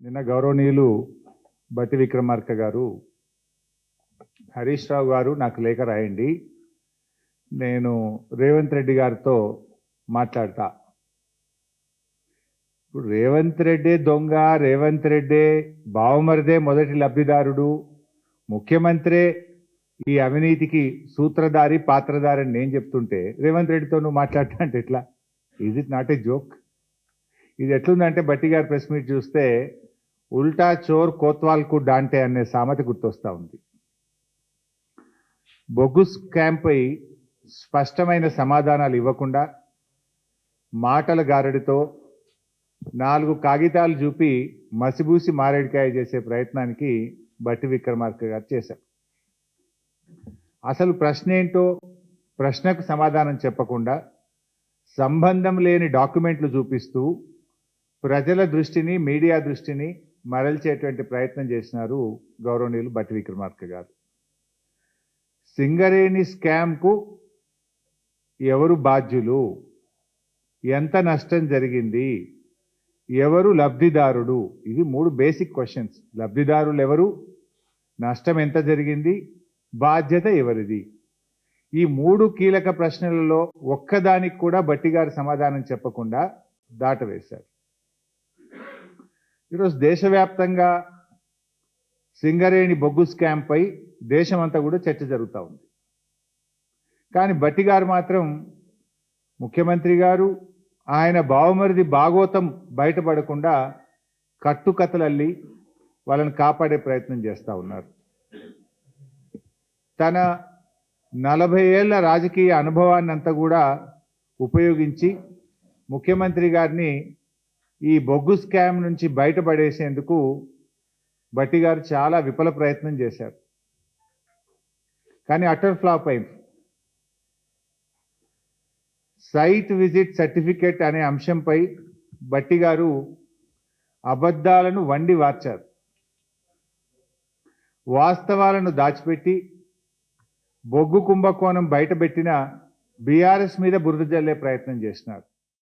నిన్న గౌరవనీయులు బట్టి విక్రమార్క గారు హరీష్ రావు గారు నాకు లేఖ రాయండి, నేను రేవంత్ రెడ్డి గారితో మాట్లాడతా. ఇప్పుడు రేవంత్ రెడ్డి దొంగ, రేవంత్ రెడ్డి బావమరిదే మొదటి లబ్ధిదారుడు, ముఖ్యమంత్రే ఈ అవినీతికి సూత్రధారి పాత్రధారి అని నేను చెప్తుంటే రేవంత్ రెడ్డితో నువ్వు మాట్లాడతా అంటే ఎట్లా? Is it not a joke? ఇది ఎట్లుందంటే బట్టి గారి ప్రెస్ మీట్ చూస్తే ఉల్టా చోర్ కోత్వాల్కు డాంటే అనే సామెత గుర్తొస్తా ఉంది. బొగ్గు స్కామ్పై స్పష్టమైన సమాధానాలు ఇవ్వకుండా మాటల గారడితో 4 కాగితాలు చూపి మసిబూసి మారేడికాయ చేసే ప్రయత్నానికి బట్టి విక్రమార్క గారు చేశారు. అసలు ప్రశ్న ఏంటో ప్రశ్నకు సమాధానం చెప్పకుండా సంబంధం లేని డాక్యుమెంట్లు చూపిస్తూ ప్రజల దృష్టిని, మీడియా దృష్టిని మరల్చేటువంటి ప్రయత్నం చేసినారు గౌరవనీయులు బట్టి విక్రమార్క గారు. సింగరేణి స్కామ్కు ఎవరు బాధ్యులు, ఎంత నష్టం జరిగింది, ఎవరు లబ్ధిదారుడు, ఇవి 3 బేసిక్ క్వశ్చన్స్. లబ్ధిదారులు ఎవరు, నష్టం ఎంత జరిగింది, బాధ్యత ఎవరిది. ఈ 3 కీలక ప్రశ్నలలో ఒక్కదానికి కూడా బట్టి గారు సమాధానం చెప్పకుండా దాటవేశారు. ఈరోజు దేశవ్యాప్తంగా సింగరేణి బొగ్గు స్కామ్పై దేశమంతా కూడా చర్చ జరుగుతూ ఉంది. కానీ బట్టి గారు మాత్రం, ముఖ్యమంత్రి గారు ఆయన బావమరిది భాగోతం బయటపడకుండా కట్టుకథలల్లి వాళ్ళని కాపాడే ప్రయత్నం చేస్తూ ఉన్నారు. తన 40 ఏళ్ల రాజకీయ అనుభవాన్ని అంతా కూడా ఉపయోగించి ముఖ్యమంత్రి గారిని ఈ బొగ్గు స్కామ్ నుంచి బయటపడేసేందుకు బట్టి గారు చాలా విఫల ప్రయత్నం చేశారు. కానీ అటర్ ఫ్లాప్ అయింది. సైట్ విజిట్ సర్టిఫికేట్ అనే అంశంపై బట్టి గారు అబద్ధాలను వండి వార్చారు. వాస్తవాలను దాచిపెట్టి బొగ్గు కుంభకోణం బయటపెట్టిన బీఆర్ఎస్ మీద బురద జల్లే ప్రయత్నం చేసినారు.